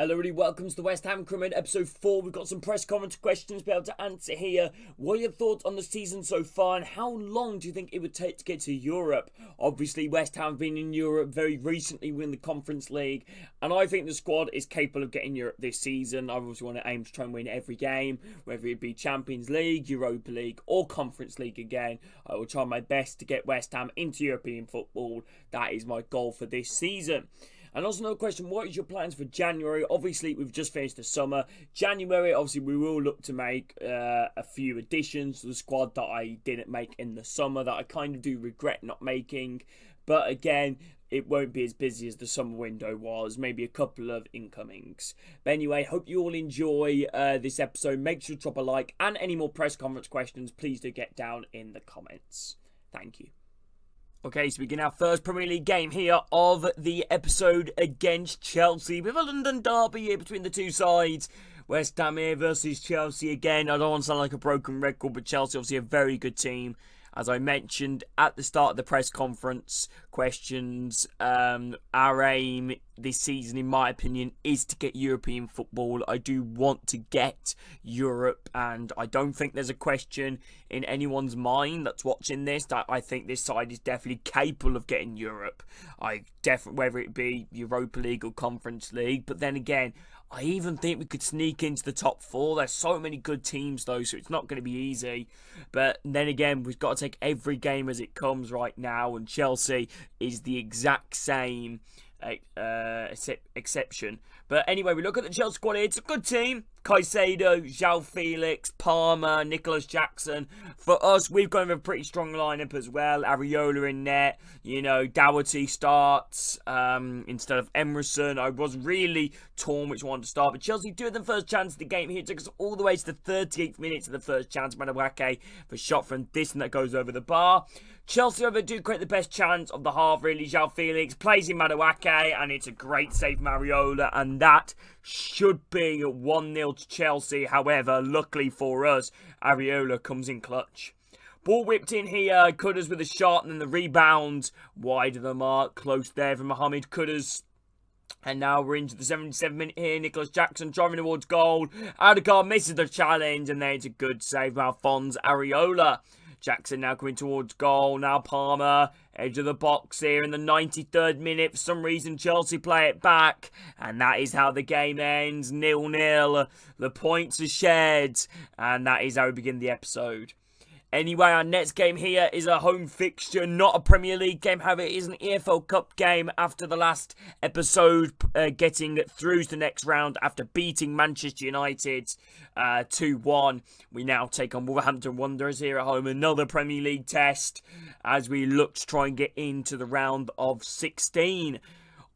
Hello, everybody. Welcome to the West Ham Crewmen, episode 4. We've got some press conference questions to be able to answer here. What are your thoughts on the season so far, and how long do you think it would take to get to Europe? Obviously, West Ham have been in Europe very recently, win the Conference League, and I think the squad is capable of getting Europe this season. I obviously want to aim to try and win every game, whether it be Champions League, Europa League, or Conference League again. I will try my best to get West Ham into European football. That is my goal for this season. And also another question, what is your plans for January? Obviously, we've just finished the summer. January, obviously, we will look to make a few additions to the squad that I didn't make in the summer, that I kind of do regret not making. But again, it won't be as busy as the summer window was. Maybe a couple of incomings. But anyway, hope you all enjoy this episode. Make sure to drop a like. And any more press conference questions, please do get down in the comments. Thank you. Okay, so we begin our first Premier League game here of the episode against Chelsea. We have a London derby here between the two sides. West Ham here versus Chelsea again. I don't want to sound like a broken record, but Chelsea obviously a very good team. As I mentioned at the start of the press conference questions, our aim this season, in my opinion, is to get European football. I do want to get Europe, and I don't think there's a question in anyone's mind that's watching this that I think this side is definitely capable of getting Europe. Whether it be Europa League or Conference League, but then again, I even think we could sneak into the top 4. There's so many good teams though, so it's not going to be easy. But then again, we've got to take every game as it comes right now, and Chelsea is the exact same exception. But anyway, we look at the Chelsea squad here. It's a good team. Caicedo, João Felix, Palmer, Nicholas Jackson. For us, we've gone with a pretty strong lineup as well. Areola in net. Doherty starts instead of Emerson. I was really torn which one to start. But Chelsea do have the first chance of the game here. It took us all the way to the 38th minute of the first chance. Madueke for a shot from distance that goes over the bar. Chelsea over do create the best chance of the half, really. João Felix plays in Madueke, and it's a great save from Areola, and that should be 1-0 to Chelsea. However, luckily for us, Areola comes in clutch. Ball whipped in here, Kudus with a shot, and then the rebound wide of the mark, close there from Mohamed Kudus. And now we're into the 77th minute here. Nicholas Jackson driving towards goal. Odegaard misses the challenge, and then it's a good save from Alphonse Areola. Jackson now coming towards goal. Now Palmer, edge of the box here in the 93rd minute. For some reason, Chelsea play it back. And that is how the game ends. 0-0. The points are shared. And that is how we begin the episode. Anyway, our next game here is a home fixture, not a Premier League game. However, it is an EFL Cup game after the last episode, getting through to the next round after beating Manchester United 2-1. We now take on Wolverhampton Wanderers here at home. Another Premier League test as we look to try and get into the round of 16.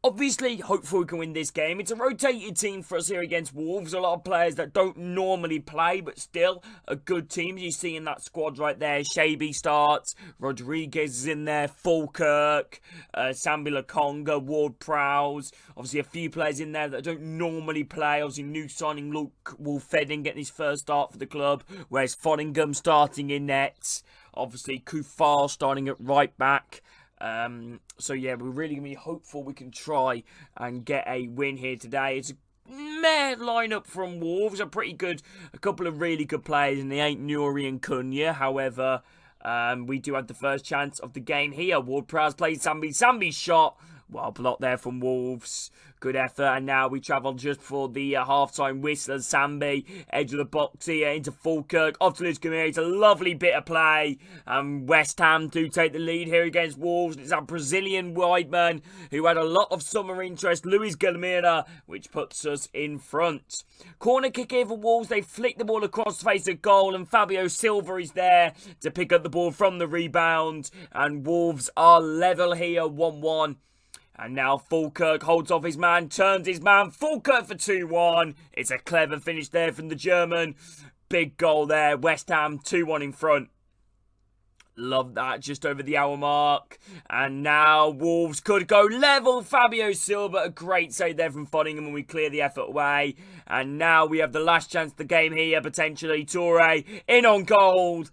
Obviously, hopefully we can win this game. It's a rotated team for us here against Wolves. A lot of players that don't normally play, but still a good team. You see in that squad right there. Shaby starts. Rodriguez is in there. Falkirk. Sambi Lakonga. Ward-Prowse. Obviously a few players in there that don't normally play. Obviously new signing Luke Wolfedden getting his first start for the club. Whereas Foddingham starting in nets. Obviously Kufar starting at right back. So yeah, we're really going to be hopeful we can try and get a win here today. It's a mad lineup from Wolves. A couple of really good players, and they ain't Nuri and Cunha. However, we do have the first chance of the game here. Ward-Prowse plays Sambi. Sambi's shot. Well blocked there from Wolves. Good effort. And now we travel just for the half-time whistle. Sambi, edge of the box here into Falkirk. Off to Luis Gamir. It's a lovely bit of play. And West Ham do take the lead here against Wolves. It's our Brazilian wideman who had a lot of summer interest, Luis Gamira, which puts us in front. Corner kick here for Wolves. They flick the ball across the face of goal, and Fabio Silva is there to pick up the ball from the rebound. And Wolves are level here, 1-1. And now Falkirk holds off his man, turns his man, Falkirk for 2-1. It's a clever finish there from the German. Big goal there, West Ham 2-1 in front. Love that, just over the hour mark. And now Wolves could go level. Fabio Silva, a great save there from Foddingham, and we clear the effort away. And now we have the last chance of the game here, potentially. Toure in on goal.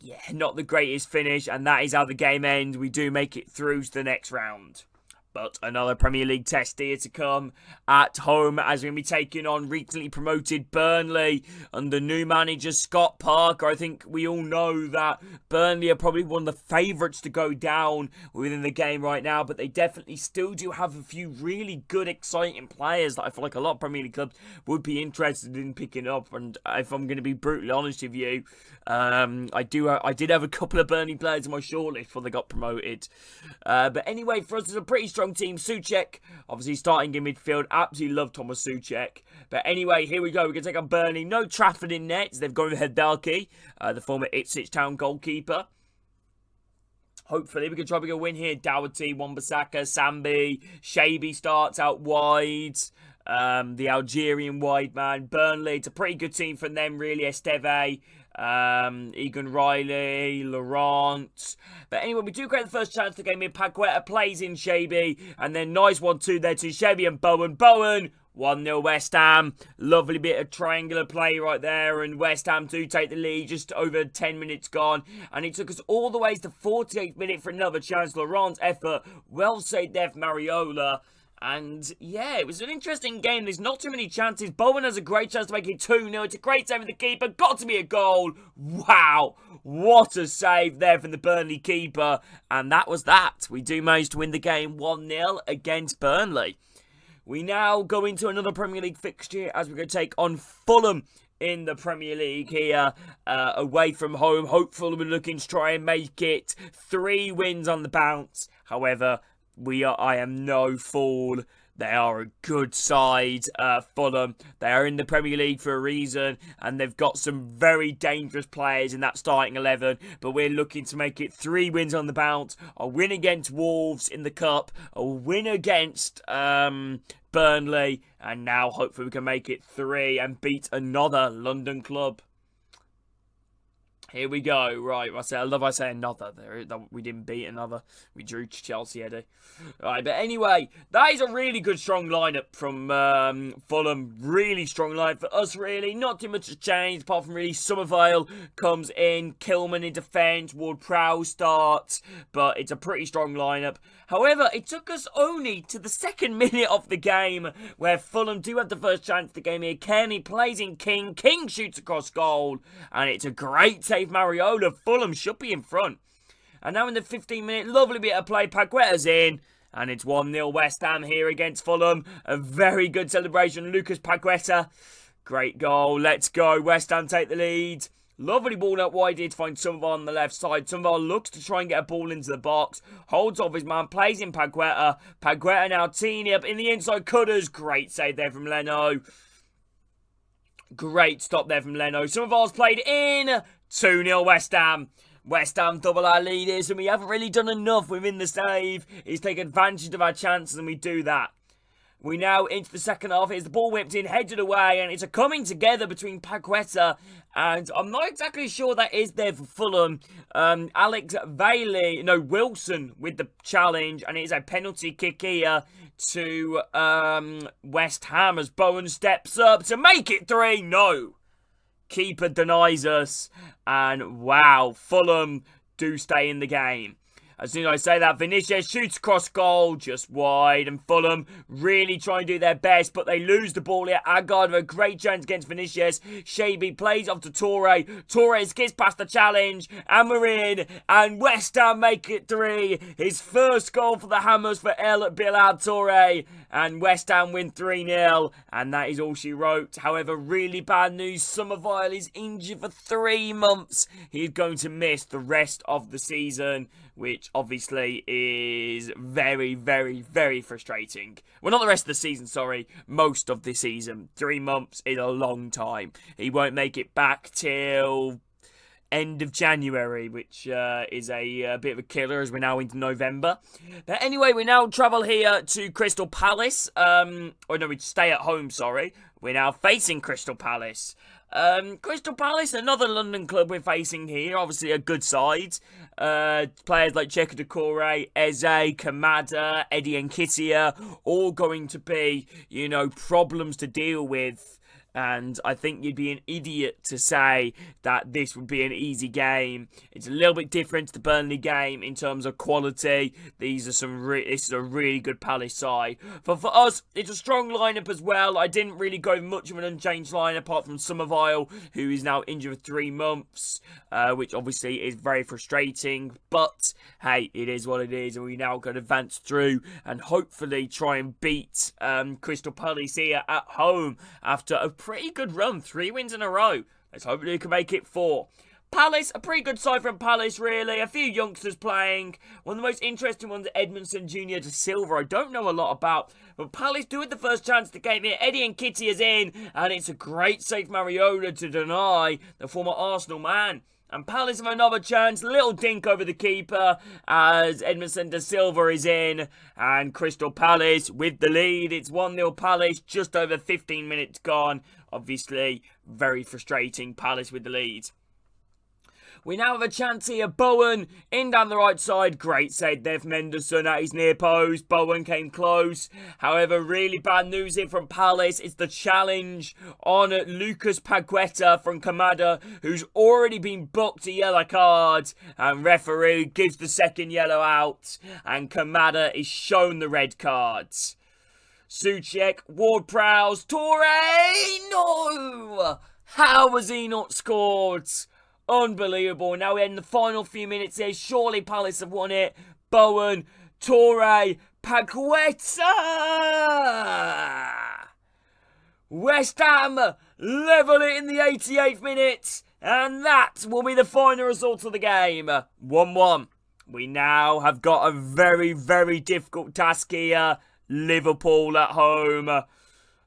Yeah, not the greatest finish, and that is how the game ends. We do make it through to the next round. But another Premier League test here to come at home as we're going to be taking on recently promoted Burnley under new manager Scott Parker. I think we all know that Burnley are probably one of the favourites to go down within the game right now, but they definitely still do have a few really good, exciting players that I feel like a lot of Premier League clubs would be interested in picking up. And if I'm going to be brutally honest with you, I did have a couple of Burnley players on my shortlist before they got promoted. But anyway, for us, it's a pretty strong team. Souček, obviously starting in midfield. Absolutely love Thomas Souček. But anyway, here we go. We're going to take on Burnley. No Trafford in nets. They've gone with Hidalgo, the former Ipswich Town goalkeeper. Hopefully, we can try to get a win here. Doherty, Wan-Bissaka, Sambi, Shaby starts out wide. The Algerian wide man. Burnley, it's a pretty good team from them, really. Esteve, Egan Riley, Laurent. But anyway, we do get the first chance of the game here. Paqueta plays in Shaby. And then nice 1-2 there to Shaby and Bowen. Bowen, 1-0 West Ham. Lovely bit of triangular play right there. And West Ham do take the lead. Just over 10 minutes gone. And it took us all the way to the 48th minute for another chance. Laurent's effort. Well saved there for Mariola. And yeah, it was an interesting game. There's not too many chances. Bowen has a great chance to make it 2-0. It's a great save of the keeper. Got to be a goal. Wow. What a save there from the Burnley keeper. And that was that. We do manage to win the game 1-0 against Burnley. We now go into another Premier League fixture as we're going to take on Fulham in the Premier League here, away from home. Hopefully we're looking to try and make it 3 wins on the bounce. However, I am no fool. They are a good side, Fulham. They are in the Premier League for a reason, and they've got some very dangerous players in that starting 11. But we're looking to make it 3 wins on the bounce. A win against Wolves in the Cup, a win against Burnley, and now hopefully we can make it 3 and beat another London club. Here we go. Right, I love I say another. We didn't beat another. We drew Chelsea, Eddie. Right, but anyway, that is a really good, strong lineup from Fulham. Really strong lineup for us, really. Not too much has changed, apart from really Summervale comes in, Kilman in defence, Ward-Prowse starts, but it's a pretty strong lineup. However, it took us only to the 2nd minute of the game, where Fulham do have the first chance of the game here. Kearney plays in King. King shoots across goal, and it's a great take. Mariola. Fulham should be in front. And now in the 15-minute, lovely bit of play. Paqueta's in. And it's 1-0 West Ham here against Fulham. A very good celebration. Lucas Paqueta. Great goal. Let's go. West Ham take the lead. Lovely ball out wide here to find Summervale on the left side. Summervale looks to try and get a ball into the box. Holds off his man. Plays in Paqueta. Paqueta now teeing up in the inside. Cutters. Great save there from Leno. Great stop there from Leno. Summervale's played in. 2-0 West Ham. West Ham double our leaders, and we haven't really done enough within the save. He's taken advantage of our chances, and we do that. We now into the second half. Here's the ball whipped in, headed away, and it's a coming together between Paqueta and I'm not exactly sure that is there for Fulham. Wilson with the challenge, and it is a penalty kick here to West Ham as Bowen steps up to make it 3. No. Keeper denies us, and wow, Fulham do stay in the game. As soon as I say that, Vinicius shoots across goal, just wide, and Fulham really try and do their best, but they lose the ball here. Agard with a great chance against Vinicius. Shaby plays off to Torre. Torres gets past the challenge, and we're in, and West Ham make it 3. His first goal for the Hammers for El Bilal Torre, and West Ham win 3-0, and that is all she wrote. However, really bad news. Summervale is injured for 3 months. He's going to miss the rest of the season, which obviously is very, very, very frustrating. Well, not the rest of the season, sorry. Most of the season. 3 months is a long time. He won't make it back till end of January, which is a bit of a killer as we're now into November. But anyway, we now travel here to Crystal Palace. We stay at home, sorry. We're now facing Crystal Palace. Crystal Palace, another London club we're facing here. Obviously a good side. Players like Cheika Doucouré, Eze, Kamada, Eddie Nketiah, all going to be, problems to deal with And I think you'd be an idiot to say that this would be an easy game. It's a little bit different to the Burnley game in terms of quality. This is a really good Palace side. But for us, it's a strong lineup as well. I didn't really go much of an unchanged lineup apart from Somerville, who is now injured for 3 months, which obviously is very frustrating. But hey, it is what it is, and we now can advance through and hopefully try and beat Crystal Palace here at home after a pretty good run, 3 wins in a row. Let's hope we can make it 4. Palace, a pretty good side from Palace, really. A few youngsters playing. One of the most interesting ones, Edmondson Jr. to Silver. I don't know a lot about, but Palace do it the first chance of the game here. Eddie and Kitty is in, and it's a great save Mariola to deny the former Arsenal man. And Palace have another chance. Little dink over the keeper as Edmondson de Silva is in. And Crystal Palace with the lead. It's 1-0 Palace. Just over 15 minutes gone. Obviously, very frustrating. Palace with the lead. We now have a chance here. Bowen in down the right side. Great save there from Henderson at his near post. Bowen came close. However, really bad news here from Palace. It's the challenge on Lucas Paqueta from Kamada, who's already been booked a yellow card. And referee gives the second yellow out. And Kamada is shown the red cards. Souček, Ward-Prowse, Toure! No! How has he not scored? Unbelievable. Now we're in the final few minutes here. Surely Palace have won it. Bowen, Toure, Paqueta! West Ham level it in the 88th minute. And that will be the final result of the game. 1-1. We now have got a very, very difficult task here. Liverpool at home.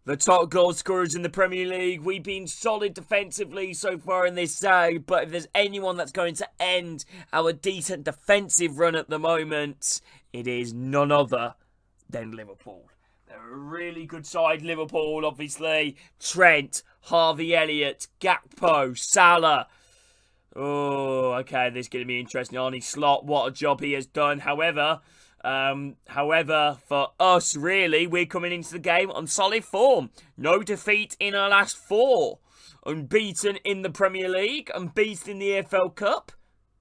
The top goal scorers in the Premier League. We've been solid defensively so far in this side, but if there's anyone that's going to end our decent defensive run at the moment, it is none other than Liverpool. They're a really good side, Liverpool, obviously. Trent, Harvey Elliott, Gakpo, Salah. Oh, okay, this is going to be interesting. Arnie Slot, what a job he has done. However, for us, really, we're coming into the game on solid form. No defeat in our last 4. Unbeaten in the Premier League. Unbeaten in the EFL Cup.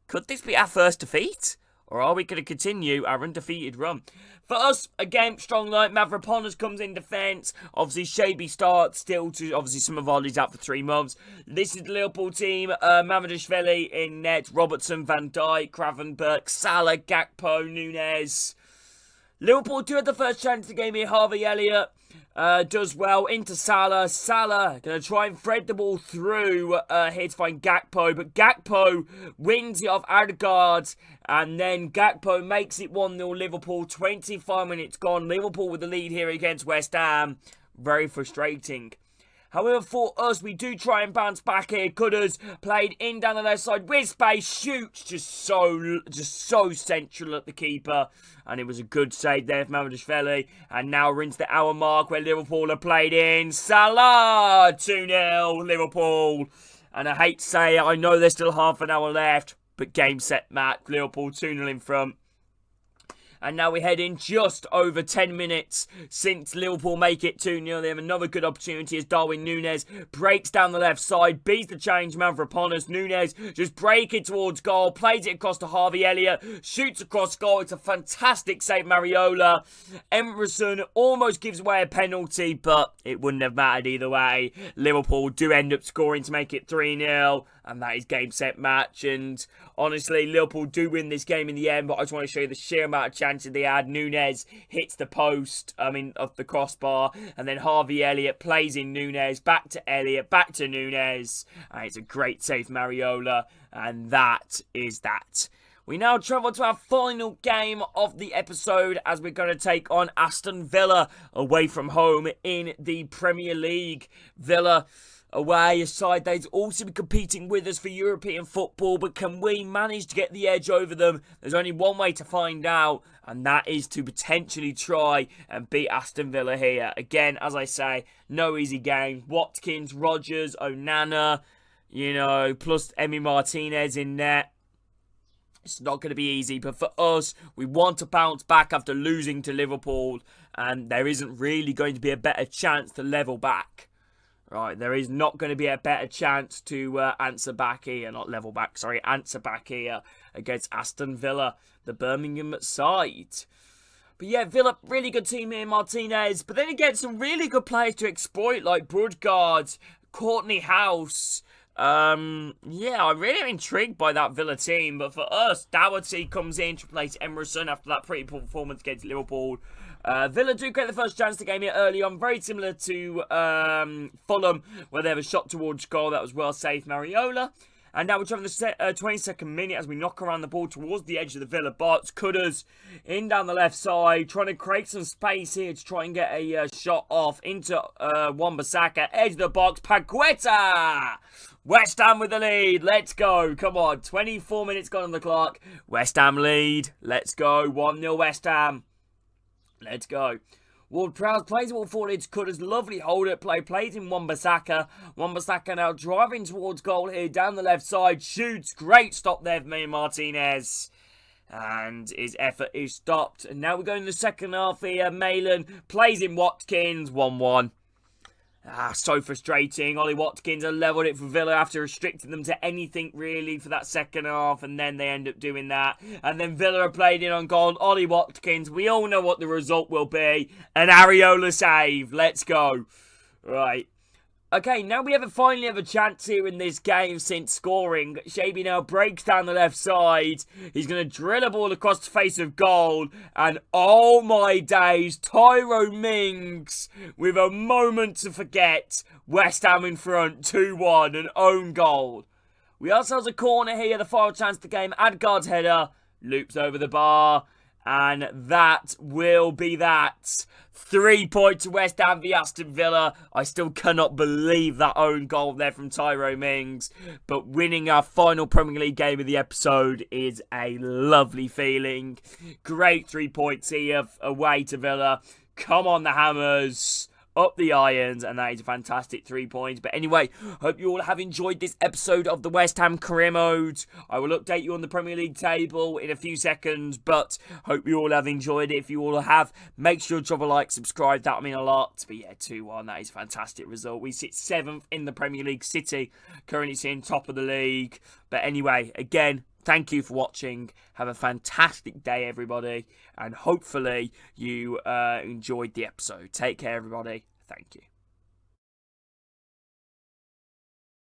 Could this be our first defeat? Or are we going to continue our undefeated run? For us, again, strong line. Mavropanos comes in defence. Obviously, Shaby starts still to... Obviously, Somerville's out for 3 months. This is the Liverpool team. Mamadashvili in net. Robertson, Van Dijk, Gravenberch, Salah, Gakpo, Nunez. Liverpool do have the first chance of the game here. Harvey Elliott does well into Salah. Salah going to try and thread the ball through here to find Gakpo. But Gakpo wins it off Odegaard. And then Gakpo makes it 1-0 Liverpool. 25 minutes gone. Liverpool with the lead here against West Ham. Very frustrating. However, for us, we do try and bounce back here. Cudders played in down the left side with space. Shoots just so central at the keeper. And it was a good save there from Mamadashvili. And now we're into the hour mark where Liverpool are played in. Salah! 2-0 Liverpool. And I hate to say it, I know there's still half an hour left. But game, set, match. Liverpool 2-0 in front. And now we head in just over 10 minutes since Liverpool make it 2-0. They have another good opportunity as Darwin Nunez breaks down the left side, beats the change man for Mavropanos. Nunez just breaking towards goal, plays it across to Harvey Elliott, shoots across goal. It's a fantastic save, Mariola. Emerson almost gives away a penalty, but it wouldn't have mattered either way. Liverpool do end up scoring to make it 3-0. And that is game, set, match. And honestly, Liverpool do win this game in the end. But I just want to show you the sheer amount of chances they had. Nunez hits the post, of the crossbar. And then Harvey Elliott plays in Nunez. Back to Elliott, back to Nunez. And it's a great save, Mariola. And that is that. We now travel to our final game of the episode as we're going to take on Aston Villa away from home in the Premier League. Villa away, a side they'd also be competing with us for European football, but can we manage to get the edge over them? There's only one way to find out, and that is to potentially try and beat Aston Villa here. Again, as I say, no easy game. Watkins, Rodgers, Onana, plus Emi Martinez in net. It's not going to be easy, but for us, we want to bounce back after losing to Liverpool, and there isn't really going to be a better chance to level back. Right, there is not going to be a better chance to answer back here, not level back, sorry, answer back here against Aston Villa, the Birmingham side. But yeah, Villa, really good team here, Martinez. But then again, some really good players to exploit, like Broodgard, Courtney House. Yeah, I'm really intrigued by that Villa team. But for us, Doherty comes in to replace Emerson after that pretty poor performance against Liverpool. Villa do get the first chance to game here early on, very similar to Fulham, where they have a shot towards goal that was well saved, Mariola. And now we're trying the 22nd minute as we knock around the ball towards the edge of the Villa box. Cutters in down the left side, trying to create some space here to try and get a shot off into Wan-Bissaka. Edge of the box, Paqueta! West Ham with the lead. Let's go. Come on, 24 minutes gone on the clock. West Ham lead. Let's go. 1-0 West Ham. Let's go. Ward-Prowse plays the ball forward into Cutters. Lovely hold-up play. Plays in Wan-Bissaka. Wan-Bissaka now driving towards goal here. Down the left side. Shoots. Great stop there for me, Martinez. And his effort is stopped. And now we're going to the second half here. Malin plays in Watkins. 1-1. So frustrating. Ollie Watkins have levelled it for Villa after restricting them to anything really for that second half, and then they end up doing that. And then Villa are played in on goal. Ollie Watkins, we all know what the result will be. An Areola save. Let's go. Right. Okay, now we finally have a chance here in this game since scoring. Shaby now breaks down the left side. He's going to drill a ball across the face of goal. And oh my days, Tyrone Mings with a moment to forget. West Ham in front, 2-1, an own goal. We also have a corner here, the final chance of the game. Adgard's header loops over the bar. And that will be that. 3 points to West Ham v Aston Villa. I still cannot believe that own goal there from Tyrone Mings. But winning our final Premier League game of the episode is a lovely feeling. Great 3 points here away to Villa. Come on the Hammers. Up the irons, and that is a fantastic 3 points. But anyway, hope you all have enjoyed this episode of the West Ham Career Mode. I will update you on the Premier League table in a few seconds, but hope you all have enjoyed it. If you all have, make sure to drop a like, subscribe, that would mean a lot. But yeah, 2-1, that is a fantastic result. We sit 7th in the Premier League. City currently sitting top of the league. But anyway, again, thank you for watching. Have a fantastic day, everybody. And hopefully you enjoyed the episode. Take care, everybody. Thank you.